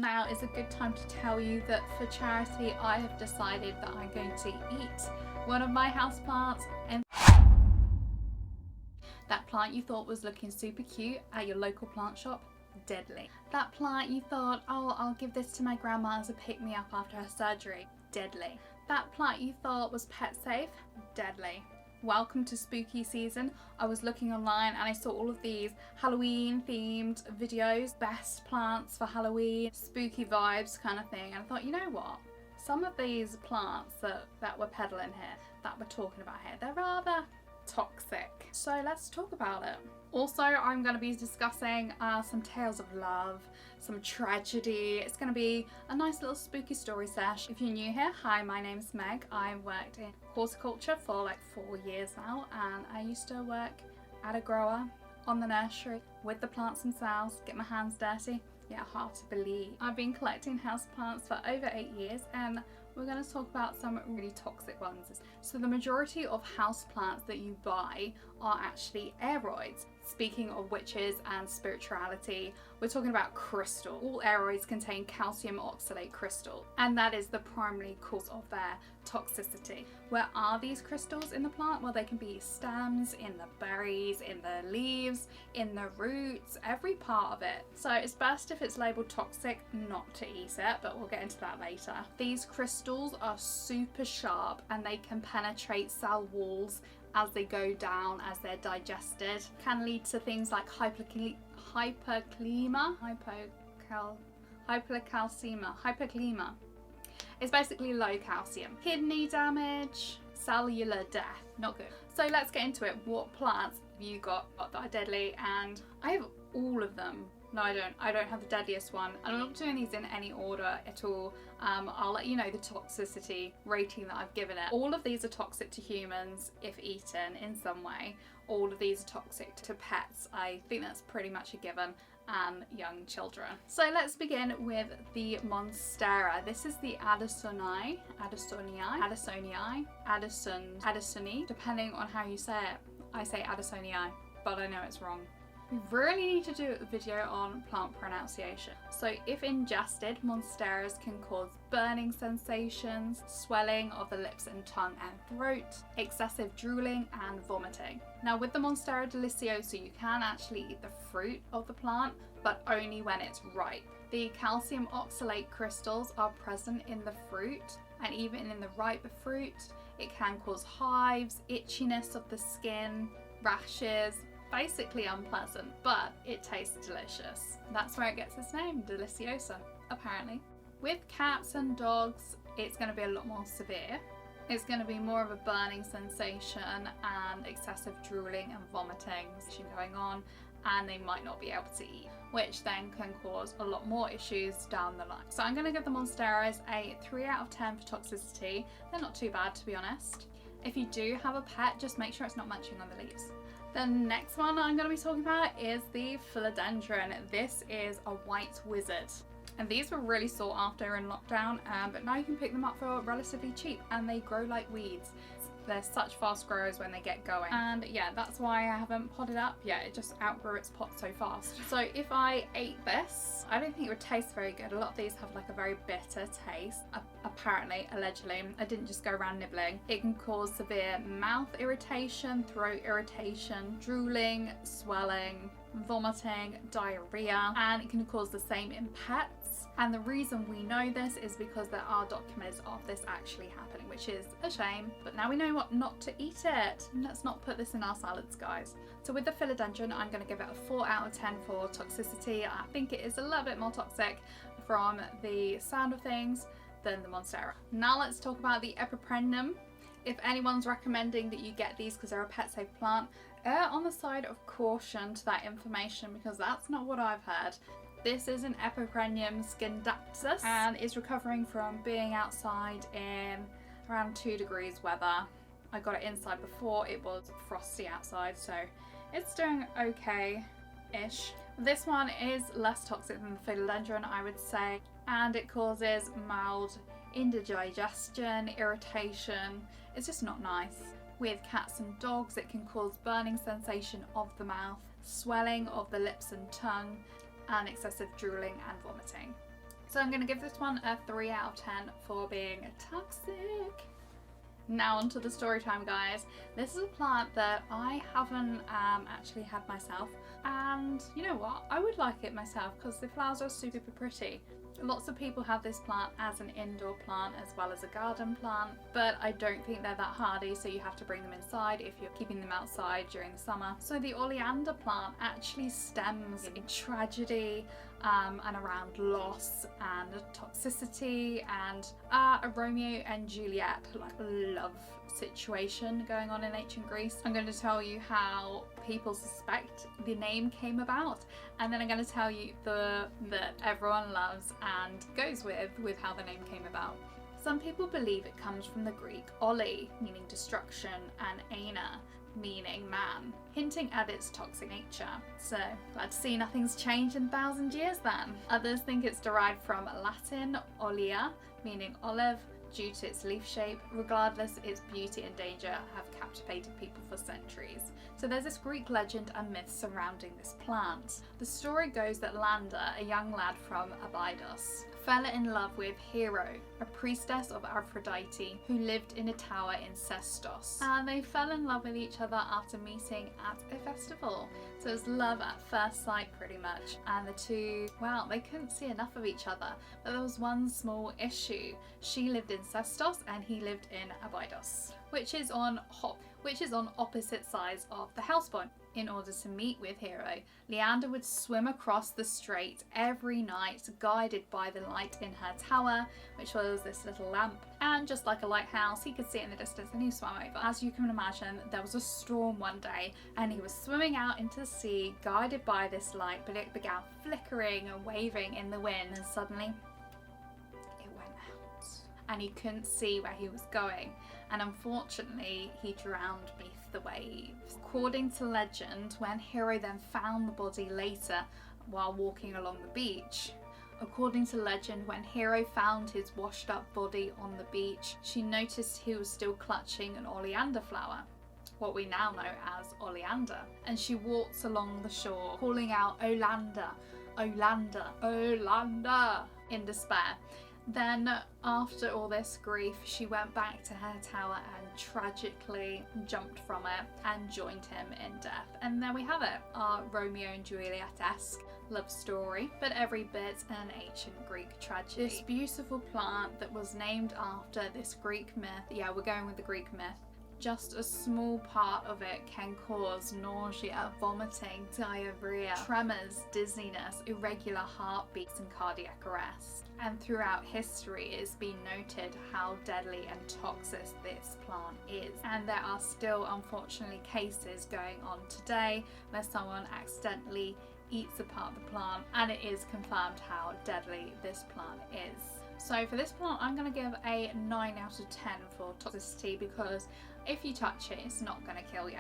now is a good time to tell you that for charity I have decided that I'm going to eat one of my houseplants. And that plant you thought was looking super cute at your local plant shop, deadly. That plant you thought, oh, I'll give this to my grandma as a pick-me-up after her surgery, deadly. That plant you thought was pet safe, deadly. Welcome to spooky season. I was looking online and I saw all of these Halloween themed videos, best plants for Halloween, spooky vibes kind of thing, and I thought, you know what? Some of these plants that we're peddling here, that we're talking about here, they're rather toxic. So let's talk about it. Also, I'm going to be discussing some tales of love, some tragedy. It's going to be a nice little spooky story sesh. If you're new here, hi, my name's Meg. I worked in horticulture for like 4 years now, and I used to work at a grower on the nursery with the plants themselves, get my hands dirty. Yeah, hard to believe. I've been collecting houseplants for over 8 years, and we're going to talk about some really toxic ones. So the majority of houseplants that you buy are actually aeroids. Speaking of witches and spirituality, we're talking about crystal. All aeroids contain calcium oxalate crystal, and that is the primary cause of their toxicity. Where are these crystals in the plant? Well, they can be stems, in the berries, in the leaves, in the roots, every part of it. So it's best if it's labelled toxic not to eat it, but we'll get into that later. These crystals are super sharp and they can penetrate cell walls as they go down, as they're digested. Can lead to things like hypercalcemia. It's basically low calcium. Kidney damage, cellular death, not good. So let's get into it. What plants have you got that are deadly? And I have all of them. No, I don't. I don't have the deadliest one. I'm not doing these in any order at all. I'll let you know the toxicity rating that I've given it. All of these are toxic to humans if eaten in some way. All of these are toxic to pets. I think that's pretty much a given, and young children. So let's begin with the Monstera. This is the Addisonii, depending on how you say it. I say Addisonii, but I know it's wrong. We really need to do a video on plant pronunciation. So if ingested, monsteras can cause burning sensations, swelling of the lips and tongue and throat, excessive drooling and vomiting. Now with the Monstera deliciosa, you can actually eat the fruit of the plant, but only when it's ripe. The calcium oxalate crystals are present in the fruit, and even in the ripe fruit, it can cause hives, itchiness of the skin, rashes, basically unpleasant, but it tastes delicious. That's where it gets its name, deliciosa, apparently. With cats and dogs, it's going to be a lot more severe. It's going to be more of a burning sensation and excessive drooling and vomiting going on, and they might not be able to eat, which then can cause a lot more issues down the line. So I'm going to give the Monsteras a 3 out of 10 for toxicity. They're not too bad, to be honest. If you do have a pet, just make sure it's not munching on the leaves. The next one I'm going to be talking about is the philodendron. This is a white wizard. And these were really sought after in lockdown, but now you can pick them up for relatively cheap and they grow like weeds. They're such fast growers when they get going. And yeah, that's why I haven't potted up yet. It just outgrew its pot so fast. So if I ate this, I don't think it would taste very good. A lot of these have like a very bitter taste. Apparently, allegedly, I didn't just go around nibbling. It can cause severe mouth irritation, throat irritation, drooling, swelling, vomiting, diarrhea, and it can cause the same in pets. And the reason we know this is because there are documents of this actually happening, which is a shame, but now we know what not to eat it. Let's not put this in our salads, guys. So with the philodendron, I'm going to give it a 4 out of 10 for toxicity. I think it is a little bit more toxic from the sound of things than the Monstera. Now let's talk about the Epipremnum. If anyone's recommending that you get these because they're a pet safe plant, err on the side of caution to that information, because that's not what I've heard. This is an Epipremnum scindapsus and is recovering from being outside in around 2 degrees weather. I got it inside before, it was frosty outside, so it's doing okay-ish. This one is less toxic than the philodendron, I would say, and it causes mild indigestion, irritation. It's just not nice. With cats and dogs, it can cause burning sensation of the mouth, swelling of the lips and tongue, and excessive drooling and vomiting. So I'm going to give this one a 3 out of 10 for being toxic. Now onto the story time, guys. This is a plant that I haven't actually had myself, and you know what, I would like it myself because the flowers are super pretty. Lots of people have this plant as an indoor plant as well as a garden plant, but I don't think they're that hardy, so you have to bring them inside if you're keeping them outside during the summer. So the oleander plant actually stems in tragedy and around loss and toxicity and a Romeo and Juliet love situation going on in ancient Greece. I'm going to tell you how people suspect the name came about, and then I'm going to tell you that everyone loves and goes with how the name came about. Some people believe it comes from the Greek ole, meaning destruction, and aina, meaning man, hinting at its toxic nature. So, glad to see nothing's changed in 1,000 years then. Others think it's derived from Latin olea, meaning olive, due to its leaf shape. Regardless, its beauty and danger have captivated people for centuries. So there's this Greek legend and myth surrounding this plant. The story goes that Lander, a young lad from Abydos, fell in love with Hero, a priestess of Aphrodite who lived in a tower in Sestos. And they fell in love with each other after meeting at a festival. So it was love at first sight pretty much. And the two, well, they couldn't see enough of each other. But there was one small issue. She lived in Sestos and he lived in Abydos, which is on opposite sides of the Hellespont. In order to meet with Hero, Leander would swim across the strait every night, guided by the light in her tower, which was this little lamp. And just like a lighthouse, he could see it in the distance and he swam over. As you can imagine, there was a storm one day and he was swimming out into the sea, guided by this light, but it began flickering and waving in the wind, and suddenly it went out and he couldn't see where he was going. And unfortunately, he drowned beneath the waves. According to legend, when Hero then found the body later while walking along the beach, according to legend, when Hero found his washed up body on the beach, she noticed he was still clutching an oleander flower, what we now know as oleander, and she walks along the shore calling out "Olander, Olander, Olander" in despair. Then, after all this grief, she went back to her tower and tragically jumped from it and joined him in death. And there we have it, our Romeo and Juliet-esque love story, but every bit an ancient Greek tragedy. This beautiful plant that was named after this Greek myth, yeah, we're going with the Greek myth, just a small part of it can cause nausea, vomiting, diarrhea, tremors, dizziness, irregular heartbeats, and cardiac arrest. And throughout history, it's been noted how deadly and toxic this plant is. And there are still, unfortunately, cases going on today where someone accidentally eats a part of the plant, and it is confirmed how deadly this plant is. So for this plant, I'm going to give a 9 out of 10 for toxicity, because if you touch it, it's not going to kill you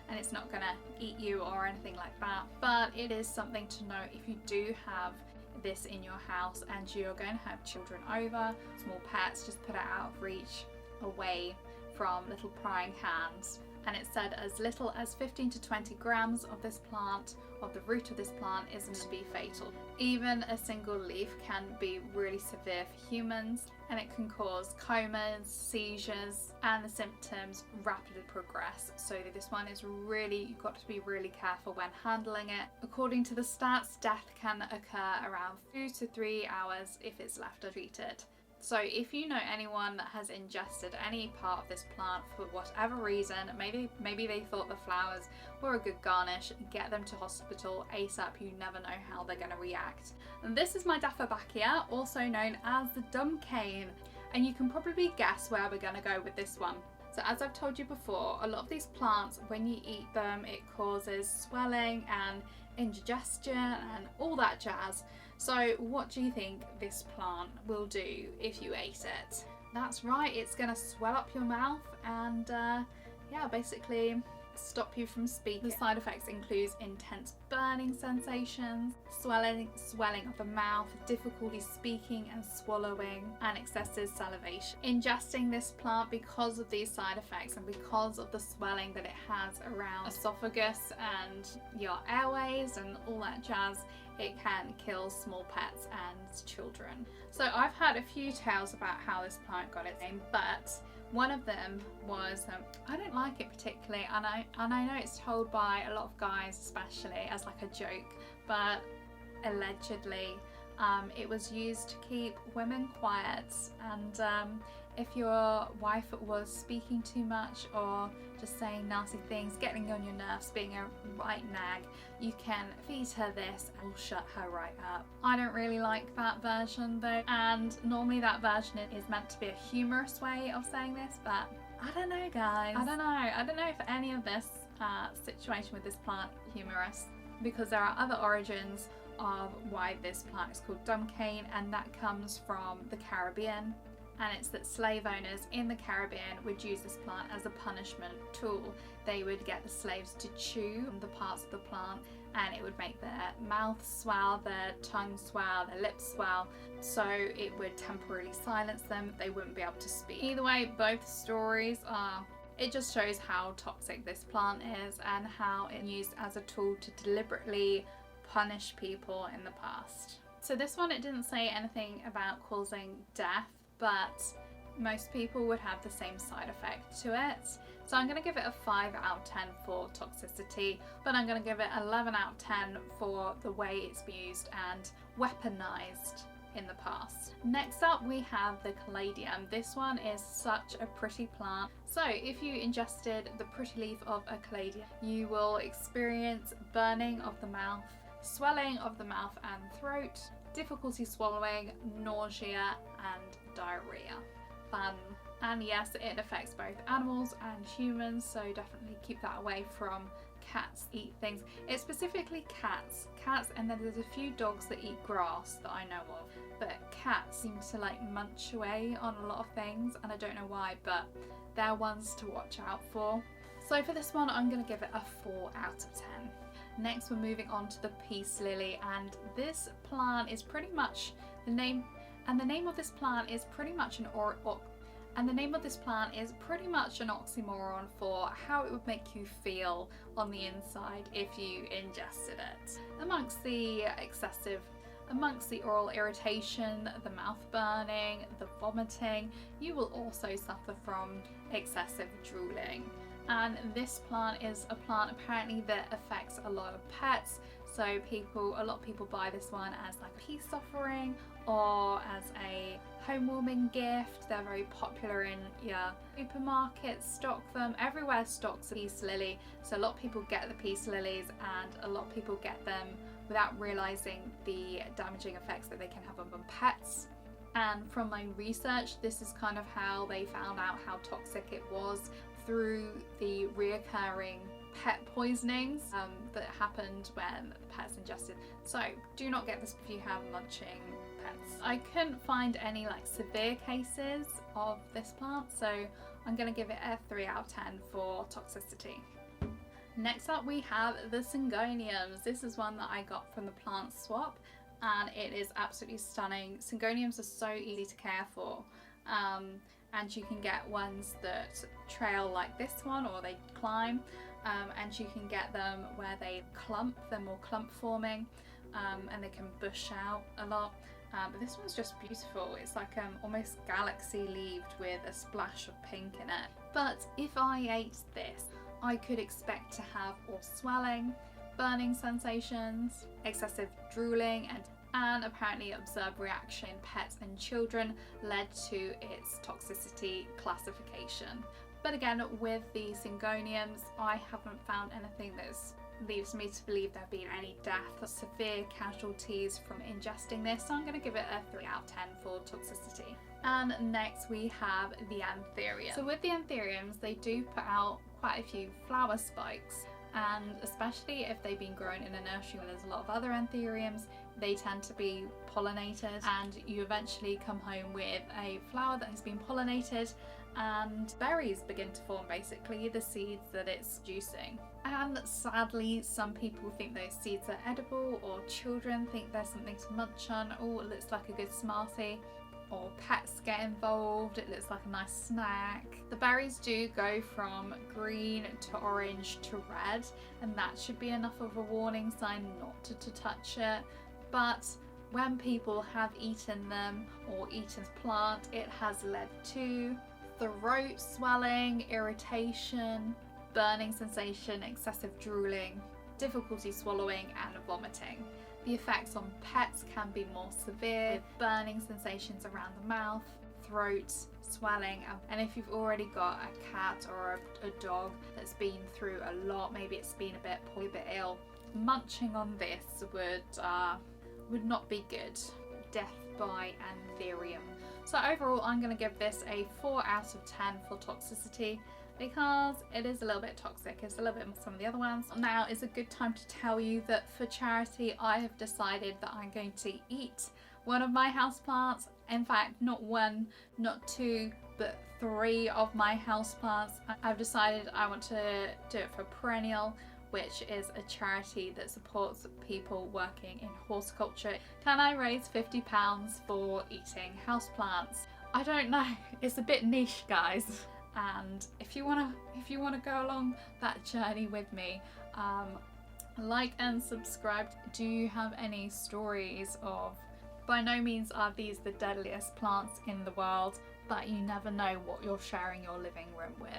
and it's not going to eat you or anything like that. But it is something to note if you do have this in your house and you're going to have children over, small pets, just put it out of reach, away from little prying hands. And it said as little as 15 to 20 grams of this plant, of the root of this plant, is to be fatal. Even a single leaf can be really severe for humans, and it can cause comas, seizures, and the symptoms rapidly progress. So this one is really, you've got to be really careful when handling it. According to the stats, death can occur around 2 to 3 hours if it's left untreated. So if you know anyone that has ingested any part of this plant for whatever reason, maybe they thought the flowers were a good garnish, get them to hospital ASAP. You never know how they're going to react. And this is my Daffodillia, also known as the dumb cane, and you can probably guess where we're going to go with this one. So as I've told you before, a lot of these plants, when you eat them, it causes swelling and indigestion and all that jazz. So what do you think this plant will do if you ate it? That's right, it's going to swell up your mouth and yeah, basically stop you from speaking. The side effects include intense burning sensations, swelling of the mouth, difficulty speaking and swallowing, and excessive salivation. Ingesting this plant, because of these side effects and because of the swelling that it has around esophagus and your airways and all that jazz, it can kill small pets and children. So I've heard a few tales about how this plant got its name, but one of them was, I don't like it particularly, and I know it's told by a lot of guys especially as like a joke, but allegedly it was used to keep women quiet, and if your wife was speaking too much or just saying nasty things, getting on your nerves, being a right nag, you can feed her this and will shut her right up. I don't really like that version though, and normally that version is meant to be a humorous way of saying this, but I don't know, guys. I don't know if any of this situation with this plant humorous, because there are other origins of why this plant is called dumb cane, and that comes from the Caribbean. And it's that slave owners in the Caribbean would use this plant as a punishment tool. They would get the slaves to chew the parts of the plant, and it would make their mouth swell, their tongue swell, their lips swell, so it would temporarily silence them. They wouldn't be able to speak. Either way, both stories are, it just shows how toxic this plant is and how it's used as a tool to deliberately punish people in the past. So this one, it didn't say anything about causing death, but most people would have the same side effect to it. So I'm going to give it a 5 out of 10 for toxicity, but I'm going to give it 11 out of 10 for the way it's been used and weaponized in the past. Next up we have the caladium. This one is such a pretty plant. So if you ingested the pretty leaf of a caladium, you will experience burning of the mouth, swelling of the mouth and throat, difficulty swallowing, nausea and diarrhea. Fun. And yes, it affects both animals and humans, so definitely keep that away from cats eat things. It's specifically cats, and then there's a few dogs that eat grass that I know of, but cats seem to like munch away on a lot of things, and I don't know why, but they're ones to watch out for. So for this one, I'm going to give it a 4 out of 10. Next, we're moving on to the peace lily, and this plant is pretty much the name of this plant is pretty much an oxymoron for how it would make you feel on the inside if you ingested it. Amongst the oral irritation, the mouth burning, the vomiting, you will also suffer from excessive drooling. And this plant is a plant apparently that affects a lot of pets, so a lot of people buy this one as like a peace offering or as a home warming gift. They're very popular in your supermarkets, stock them, everywhere stocks a peace lily, so a lot of people get the peace lilies, and a lot of people get them without realizing the damaging effects that they can have on pets. And from my research, this is kind of how they found out how toxic it was, through the reoccurring pet poisonings that happened when the pets ingested. So do not get this if you have munching pets. I couldn't find any like severe cases of this plant, so I'm going to give it a 3 out of 10 for toxicity. Next up we have the syngoniums. This is one that I got from the plant swap, and it is absolutely stunning. Syngoniums are so easy to care for. And you can get ones that trail like this one, or they climb, and you can get them where they clump, they're more clump forming, and they can bush out a lot. But this one's just beautiful. It's like almost galaxy leaved with a splash of pink in it. But if I ate this, I could expect to have all swelling, burning sensations, excessive drooling, and apparently observed reaction in pets and children led to its toxicity classification. But again, with the syngoniums, I haven't found anything that leaves me to believe there have been any death or severe casualties from ingesting this, so I'm going to give it a 3 out of 10 for toxicity. And next we have the anthurium. So with the anthuriums, they do put out quite a few flower spikes, and especially if they've been grown in a nursery where there's a lot of other anthuriums, they tend to be pollinated, and you eventually come home with a flower that has been pollinated and berries begin to form, basically the seeds that it's producing. And sadly, some people think those seeds are edible, or children think there's something to munch on. Oh, it looks like a good Smartie. Or pets get involved, it looks like a nice snack. The berries do go from green to orange to red, and that should be enough of a warning sign not to touch it. but when people have eaten them or eaten the plant, it has led to throat swelling, irritation, burning sensation, excessive drooling, difficulty swallowing and vomiting. The effects on pets can be more severe, with burning sensations around the mouth, throat, swelling, and if you've already got a cat or a dog that's been through a lot, maybe it's been a bit ill, munching on this would not be good. Death by antherium. So overall, I'm going to give this a 4 out of 10 for toxicity, because it is a little bit toxic. It's a little bit more than some of the other ones. Now is a good time to tell you that for charity, I have decided that I'm going to eat one of my houseplants. In fact, not 1, not 2, but 3 of my houseplants. I've decided I want to do it for Perennial, which is a charity that supports people working in horticulture. Can I raise £50 for eating houseplants? I don't know. It's a bit niche, guys. And if you wanna go along that journey with me, like and subscribe. Do you have any stories of? By no means are these the deadliest plants in the world, but you never know what you're sharing your living room with.